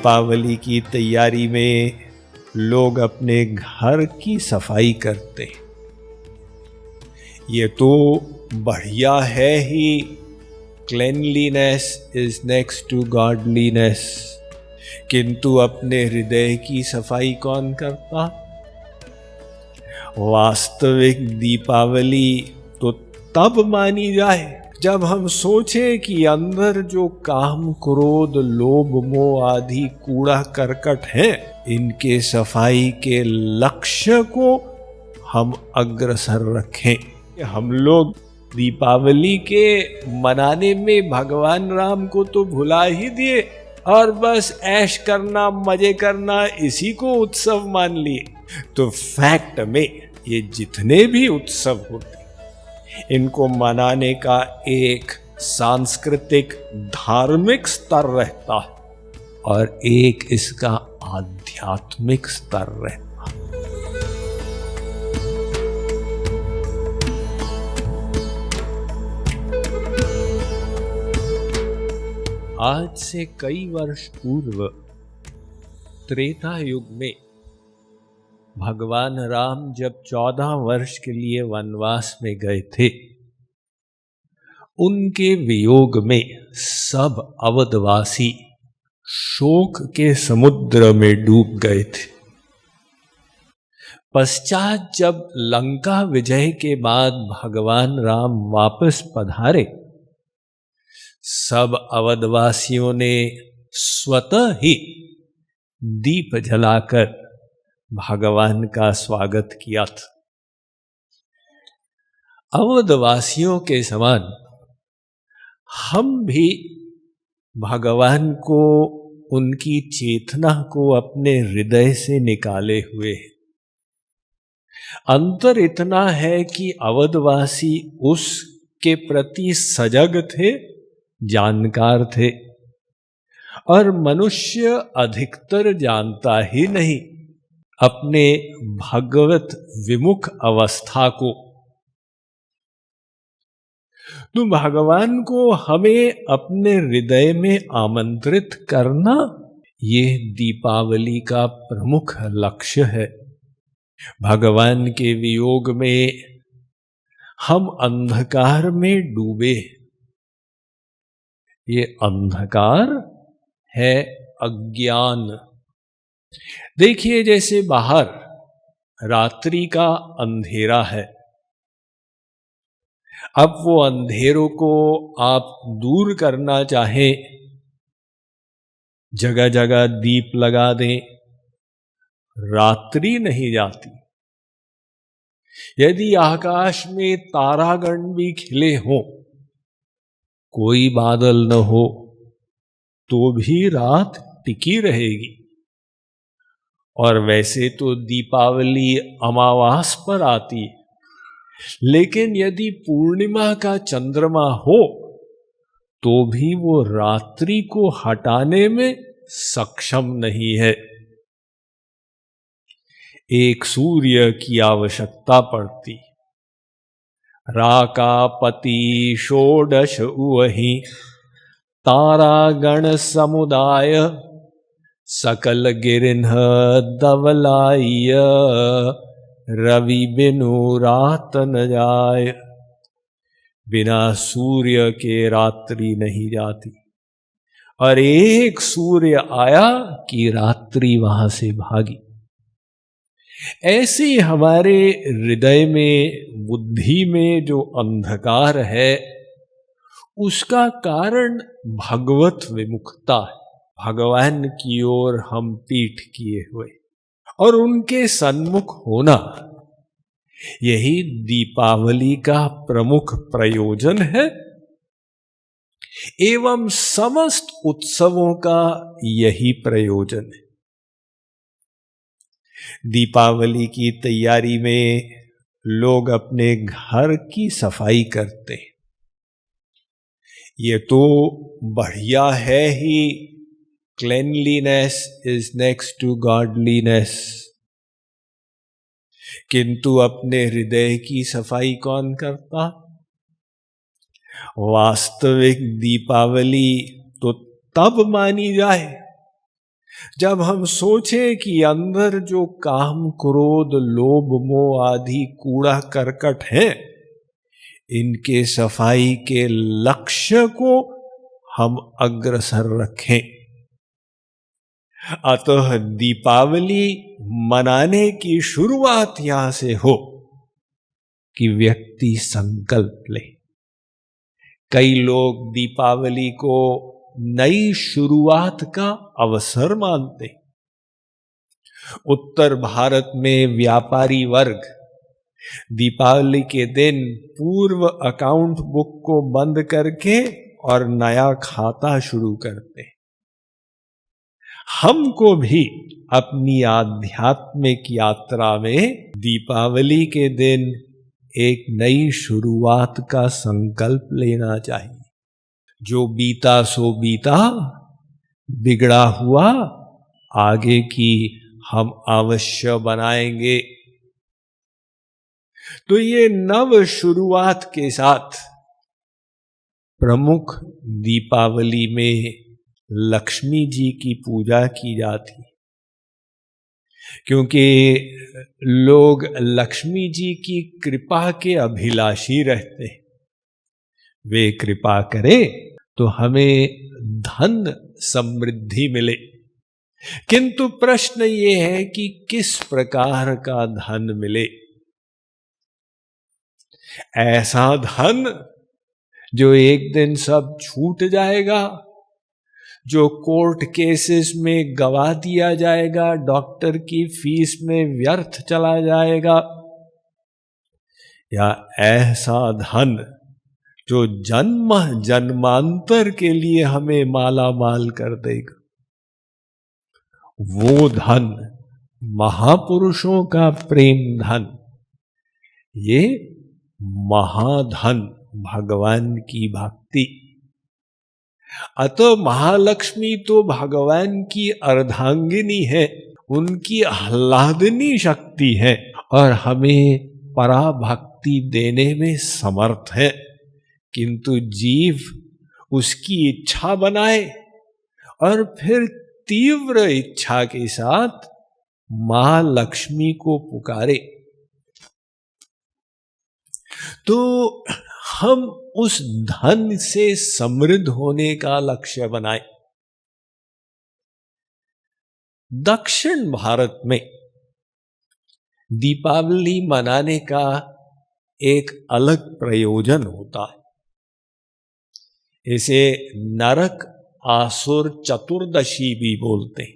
दीपावली की तैयारी में लोग अपने घर की सफाई करते। ये तो बढ़िया है ही, cleanliness is next to godliness. किंतु अपने हृदय की सफाई कौन करता? वास्तविक दीपावली तो तब मानी जाए जब हम सोचें कि अंदर जो काम, क्रोध, लोभ, मोह आदि कूड़ा करकट है, इनके सफाई के लक्ष्य को हम अग्रसर रखें। हम लोग दीपावली के मनाने में भगवान राम को तो भुला ही दिए और बस ऐश करना, मजे करना, इसी को उत्सव मान लिए। तो फैक्ट में ये जितने भी उत्सव होते, इनको मनाने का एक सांस्कृतिक, धार्मिक स्तर रहता है और एक इसका आध्यात्मिक स्तर रहता है। आज से कई वर्ष पूर्व त्रेता युग में भगवान राम जब 14 वर्ष के लिए वनवास में गए थे, उनके वियोग में सब अवधवासी शोक के समुद्र में डूब गए थे। पश्चात जब लंका विजय के बाद भगवान राम वापस पधारे, सब अवधवासियों ने स्वतः ही दीप जलाकर भगवान का स्वागत किया था। अवधवासियों के समान हम भी भगवान को, उनकी चेतना को अपने हृदय से निकाले हुए हैं। अंतर इतना है कि अवधवासी उसके प्रति सजग थे, जानकार थे, और मनुष्य अधिकतर जानता ही नहीं अपने भगवत विमुख अवस्था को। तो भगवान को हमें अपने हृदय में आमंत्रित करना, ये दीपावली का प्रमुख लक्ष्य है। भगवान के वियोग में हम अंधकार में डूबे। ये अंधकार है अज्ञान। देखिए, जैसे बाहर रात्रि का अंधेरा है, अब वो अंधेरों को आप दूर करना चाहें, जगह जगह दीप लगा दें, रात्रि नहीं जाती। यदि आकाश में तारागण भी खिले हों, कोई बादल न हो, तो भी रात टिकी रहेगी। और वैसे तो दीपावली अमावास पर आती है, लेकिन यदि पूर्णिमा का चंद्रमा हो तो भी वो रात्रि को हटाने में सक्षम नहीं है। एक सूर्य की आवश्यकता पड़ती। राकापति षोडश उवहि तारागण समुदाय सकल गिरिन्ह धवलाय रवि बिनु रात न जाय। बिना सूर्य के रात्रि नहीं जाती, और एक सूर्य आया कि रात्रि वहां से भागी। ऐसे हमारे हृदय में, बुद्धि में जो अंधकार है, उसका कारण भगवत विमुखता है। भगवान की ओर हम पीठ किए हुए और उनके सन्मुख होना, यही दीपावली का प्रमुख प्रयोजन है एवं समस्त उत्सवों का यही प्रयोजन है। दीपावली की तैयारी में लोग अपने घर की सफाई करते। ये तो बढ़िया है ही, cleanliness is next to godliness. किंतु अपने हृदय की सफाई कौन करता? वास्तविक दीपावली तो तब मानी जाए जब हम सोचें कि अंदर जो काम क्रोध लोभ मोह आदि कूड़ा करकट हैं, इनके सफाई के लक्ष्य को हम अग्रसर रखें। अतः दीपावली मनाने की शुरुआत यहां से हो कि व्यक्ति संकल्प ले। कई लोग दीपावली को नई शुरुआत का अवसर मानते। उत्तर भारत में व्यापारी वर्ग दीपावली के दिन पूर्व अकाउंट बुक को बंद करके और नया खाता शुरू करते। हमको भी अपनी आध्यात्मिक यात्रा में दीपावली के दिन एक नई शुरुआत का संकल्प लेना चाहिए। जो बीता सो बीता, बिगड़ा हुआ आगे की हम अवश्य बनाएंगे। तो ये नव शुरुआत के साथ प्रमुख दीपावली में लक्ष्मी जी की पूजा की जाती, क्योंकि लोग लक्ष्मी जी की कृपा के अभिलाषी रहते हैं। वे कृपा करें तो हमें धन समृद्धि मिले। किंतु प्रश्न ये है कि किस प्रकार का धन मिले। ऐसा धन जो एक दिन सब छूट जाएगा, जो कोर्ट केसेस में गवा दिया जाएगा, डॉक्टर की फीस में व्यर्थ चला जाएगा, या ऐसा धन जो जन्म जन्मांतर के लिए हमें माला माल कर देगा। वो धन महापुरुषों का प्रेम धन, ये महाधन भगवान की भक्ति। अतः महालक्ष्मी तो भगवान की अर्धांगिनी है, उनकी आह्लादनी शक्ति है और हमें पराभक्ति देने में समर्थ है। किंतु जीव उसकी इच्छा बनाए और फिर तीव्र इच्छा के साथ मां लक्ष्मी को पुकारे, तो हम उस धन से समृद्ध होने का लक्ष्य बनाए। दक्षिण भारत में दीपावली मनाने का एक अलग प्रयोजन होता है। इसे नरक आसुर चतुर्दशी भी बोलते हैं।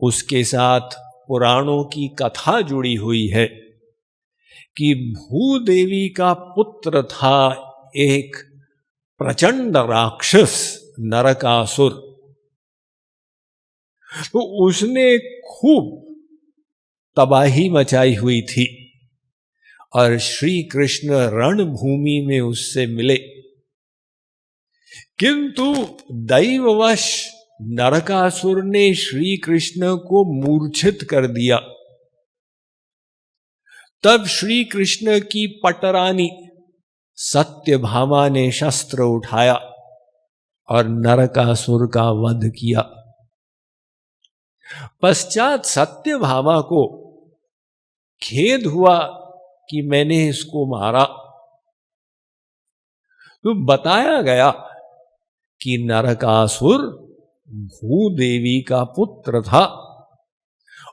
उसके साथ पुराणों की कथा जुड़ी हुई है कि भूदेवी का पुत्र था एक प्रचंड राक्षस नरकासुर। तो उसने खूब तबाही मचाई हुई थी और श्री कृष्ण रणभूमि में उससे मिले। किंतु दैववश नरकासुर ने श्री कृष्ण को मूर्छित कर दिया। तब श्री कृष्ण की पटरानी सत्यभामा ने शस्त्र उठाया और नरकासुर का वध किया। पश्चात सत्यभामा को खेद हुआ कि मैंने इसको मारा। तो बताया गया कि नरकासुर भूदेवी का पुत्र था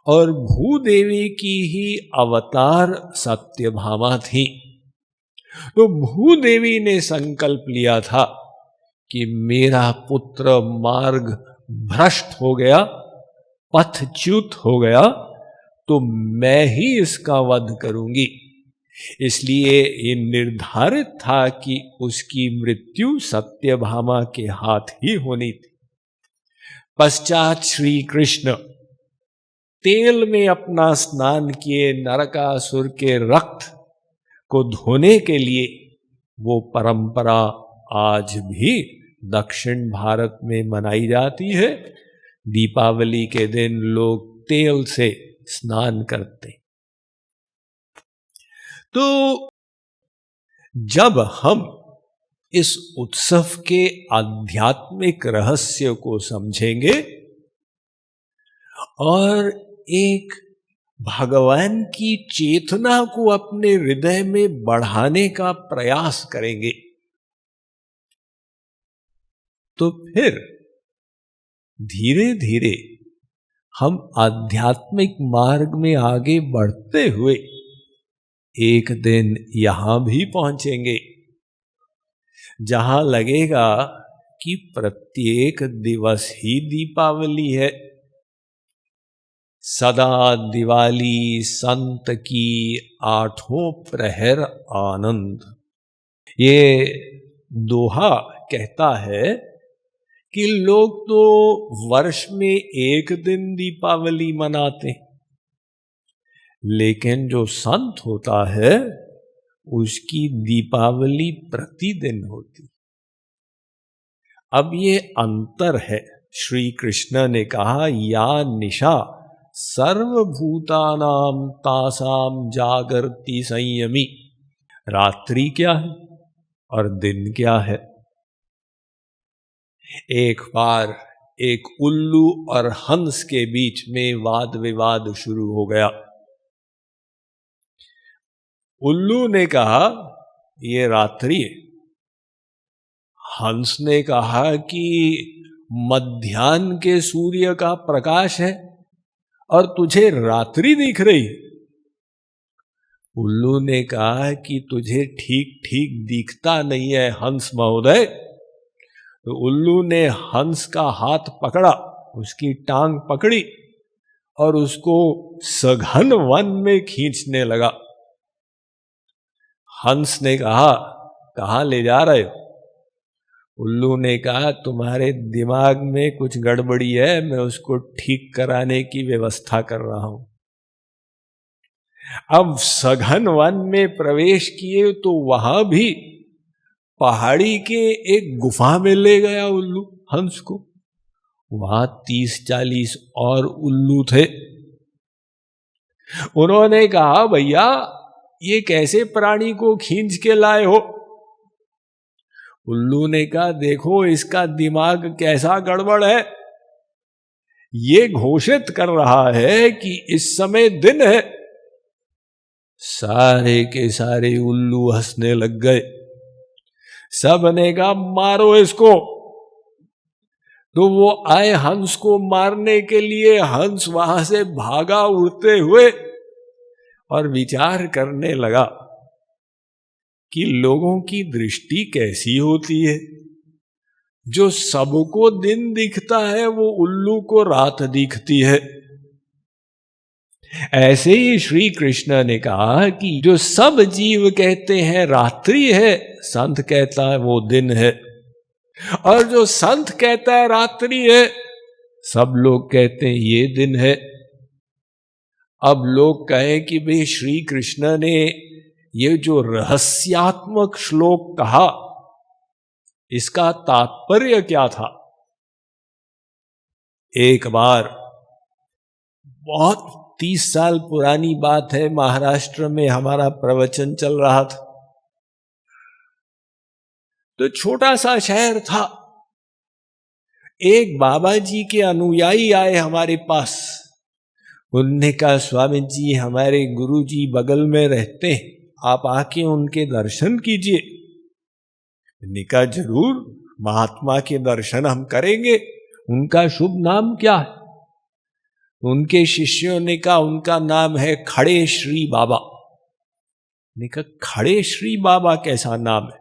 और भूदेवी की ही अवतार सत्यभामा थी। तो भूदेवी ने संकल्प लिया था कि मेरा पुत्र मार्ग भ्रष्ट हो गया, पथच्युत हो गया, तो मैं ही इसका वध करूंगी। इसलिए ये निर्धारित था कि उसकी मृत्यु सत्यभामा के हाथ ही होनी थी। पश्चात श्री कृष्ण तेल में अपना स्नान किए नरकासुर के रक्त को धोने के लिए। वो परंपरा आज भी दक्षिण भारत में मनाई जाती है। दीपावली के दिन लोग तेल से स्नान करते। तो जब हम इस उत्सव के आध्यात्मिक रहस्य को समझेंगे और एक भगवान की चेतना को अपने हृदय में बढ़ाने का प्रयास करेंगे, तो फिर धीरे धीरे हम आध्यात्मिक मार्ग में आगे बढ़ते हुए एक दिन यहां भी पहुंचेंगे जहां लगेगा कि प्रत्येक दिवस ही दीपावली है। सदा दिवाली संत की आठों प्रहर आनंद, ये दोहा कहता है कि लोग तो वर्ष में एक दिन दीपावली मनाते, लेकिन जो संत होता है उसकी दीपावली प्रतिदिन होती। अब ये अंतर है। श्री कृष्ण ने कहा या निशा सर्वभूतानाम तासाम जागर्ति संयमी। रात्रि क्या है और दिन क्या है? एक बार एक उल्लू और हंस के बीच में वाद विवाद शुरू हो गया। उल्लू ने कहा ये रात्रि है, हंस ने कहा कि मध्याह्न के सूर्य का प्रकाश है और तुझे रात्रि दिख रही। उल्लू ने कहा कि तुझे ठीक ठीक दिखता नहीं है हंस महोदय। तो उल्लू ने हंस का हाथ पकड़ा, उसकी टांग पकड़ी और उसको सघन वन में खींचने लगा। हंस ने कहा कहां ले जा रहे हो? उल्लू ने कहा तुम्हारे दिमाग में कुछ गड़बड़ी है, मैं उसको ठीक कराने की व्यवस्था कर रहा हूं। अब सघन वन में प्रवेश किए तो वहां भी पहाड़ी के एक गुफा में ले गया उल्लू हंस को। वहां 30-40 और उल्लू थे। उन्होंने कहा भैया ये कैसे प्राणी को खींच के लाए हो? उल्लू ने कहा देखो इसका दिमाग कैसा गड़बड़ है, ये घोषित कर रहा है कि इस समय दिन है। सारे के सारे उल्लू हंसने लग गए। सब ने कहा मारो इसको। तो वो आए हंस को मारने के लिए। हंस वहां से भागा उड़ते हुए और विचार करने लगा कि लोगों की दृष्टि कैसी होती है। जो सबको दिन दिखता है वो उल्लू को रात दिखती है। ऐसे ही श्री कृष्ण ने कहा कि जो सब जीव कहते हैं रात्रि है, संत कहता है वो दिन है। और जो संत कहता है रात्रि है, सब लोग कहते हैं ये दिन है। अब लोग कहें कि भाई श्री कृष्ण ने ये जो रहस्यात्मक श्लोक कहा इसका तात्पर्य क्या था? एक बार बहुत 30 साल पुरानी बात है, महाराष्ट्र में हमारा प्रवचन चल रहा था। तो छोटा सा शहर था। एक बाबा जी के अनुयायी आए हमारे पास। उनने कहा स्वामी जी हमारे गुरु जी बगल में रहते हैं, आप आके उनके दर्शन कीजिए। मैंने कहा जरूर, महात्मा के दर्शन हम करेंगे। उनका शुभ नाम क्या है? उनके शिष्यों ने कहा उनका नाम है खड़े श्री बाबा। ने कहा खड़े श्री बाबा कैसा नाम है?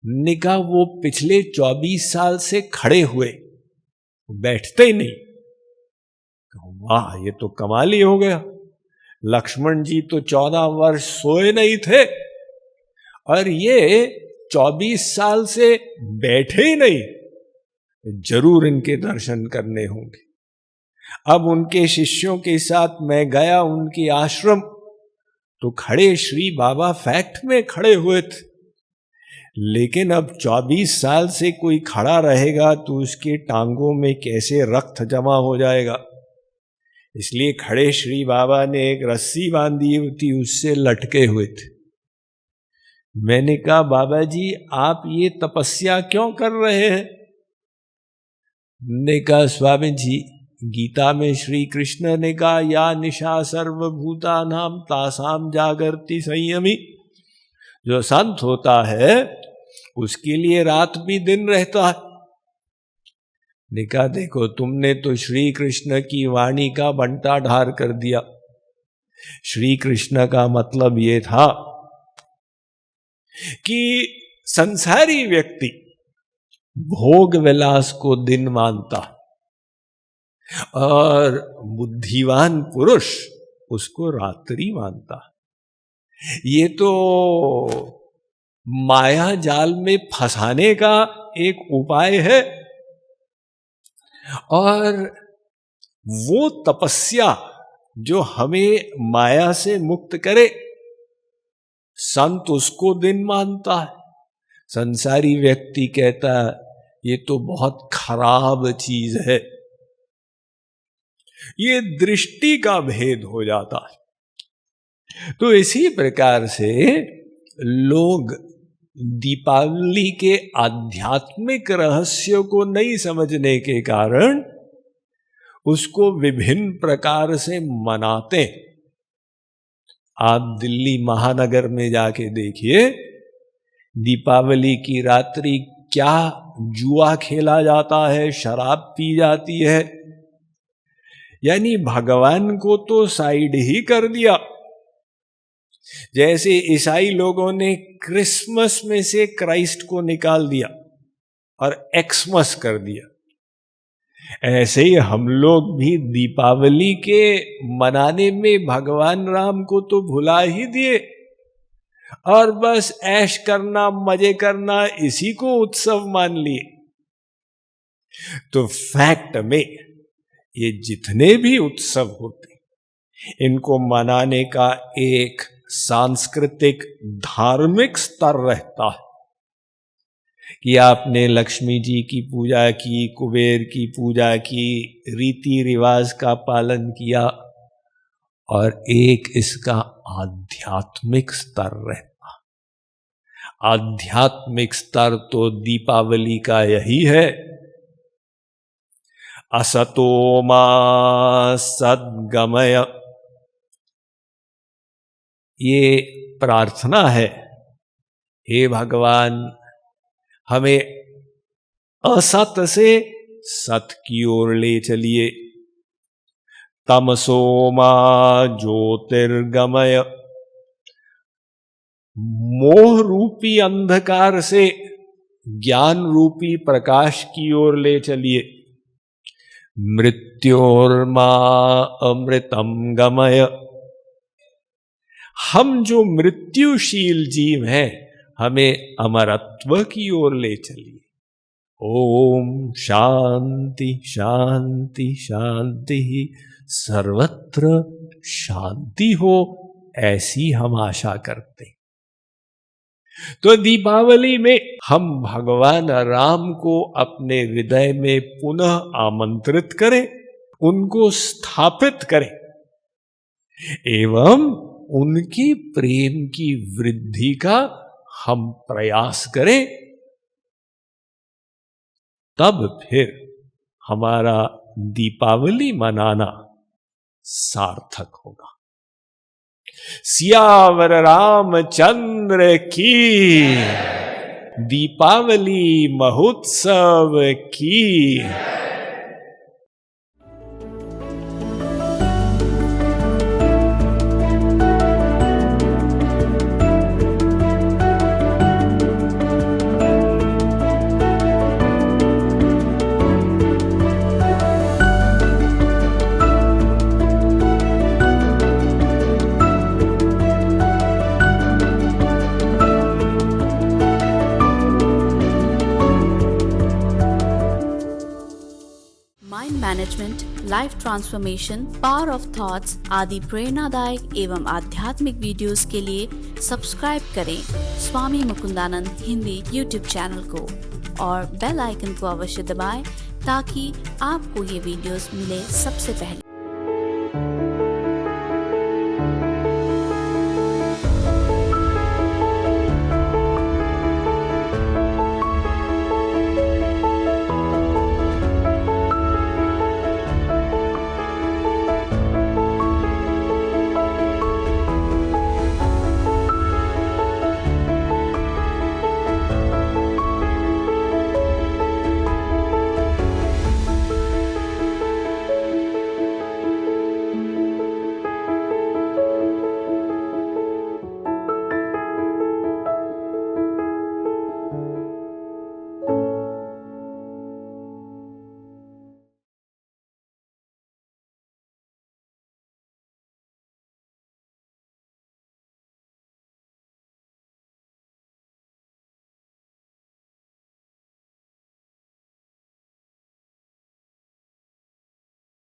ने कहा वो पिछले 24 साल से खड़े हुए, बैठते ही नहीं। वाह ये तो कमाल ही हो गया। लक्ष्मण जी तो 14 वर्ष सोए नहीं थे और ये 24 साल से बैठे ही नहीं। जरूर इनके दर्शन करने होंगे। अब उनके शिष्यों के साथ मैं गया उनके आश्रम, तो खड़े श्री बाबा फैक्ट में खड़े हुए थे। लेकिन अब 24 साल से कोई खड़ा रहेगा तो उसके टांगों में कैसे रक्त जमा हो जाएगा। इसलिए खड़े श्री बाबा ने एक रस्सी बांधी हुई थी, उससे लटके हुए थे। मैंने कहा बाबा जी आप ये तपस्या क्यों कर रहे हैं? ने कहा स्वामी जी गीता में श्री कृष्ण ने कहा या निशा सर्वभूतानां तासाम जागर्ति संयमी, जो संत होता है उसके लिए रात भी दिन रहता है। ने कहा देखो तुमने तो श्री कृष्ण की वाणी का बंटा ढार कर दिया। श्री कृष्ण का मतलब ये था कि संसारी व्यक्ति भोग विलास को दिन मानता और बुद्धिमान पुरुष उसको रात्रि मानता। ये तो माया जाल में फंसाने का एक उपाय है। और वो तपस्या जो हमें माया से मुक्त करे, संत उसको दिन मानता है। संसारी व्यक्ति कहता है ये तो बहुत खराब चीज है। ये दृष्टि का भेद हो जाता है। तो इसी प्रकार से लोग दीपावली के आध्यात्मिक रहस्य को नहीं समझने के कारण उसको विभिन्न प्रकार से मनाते। आप दिल्ली महानगर में जाके देखिए, दीपावली की रात्रि क्या जुआ खेला जाता है, शराब पी जाती है। यानी भगवान को तो साइड ही कर दिया। जैसे ईसाई लोगों ने क्रिसमस में से क्राइस्ट को निकाल दिया और एक्समस कर दिया, ऐसे ही हम लोग भी दीपावली के मनाने में भगवान राम को तो भुला ही दिए और बस ऐश करना, मजे करना, इसी को उत्सव मान लिए। तो फैक्ट में ये जितने भी उत्सव होते, इनको मनाने का एक सांस्कृतिक धार्मिक स्तर रहता है कि आपने लक्ष्मी जी की पूजा की, कुबेर की पूजा की, रीति रिवाज का पालन किया, और एक इसका आध्यात्मिक स्तर रहता। आध्यात्मिक स्तर तो दीपावली का यही है, असतो मा सद्गमय। ये प्रार्थना है, हे भगवान हमें असत से सत की ओर ले चलिए। तमसो मा ज्योतिर्गमय, मोह रूपी अंधकार से ज्ञान रूपी प्रकाश की ओर ले चलिए। मृत्योर्मा अमृतम गमय, हम जो मृत्युशील जीव हैं हमें अमरत्व की ओर ले चलिए। ओम शांति शांति शांति, सर्वत्र शांति हो, ऐसी हम आशा करते। तो दीपावली में हम भगवान राम को अपने हृदय में पुनः आमंत्रित करें, उनको स्थापित करें एवं उनकी प्रेम की वृद्धि का हम प्रयास करें, तब फिर हमारा दीपावली मनाना सार्थक होगा। सियावर रामचंद्र की, दीपावली महोत्सव की। Management, life transformation, power of thoughts आदि प्रेरणादायक एवं आध्यात्मिक वीडियोस के लिए सब्सक्राइब करें स्वामी मुकुंदानंद हिंदी यूट्यूब चैनल को और बेल आइकन को अवश्य दबाएं ताकि आपको ये वीडियोस मिले सबसे पहले।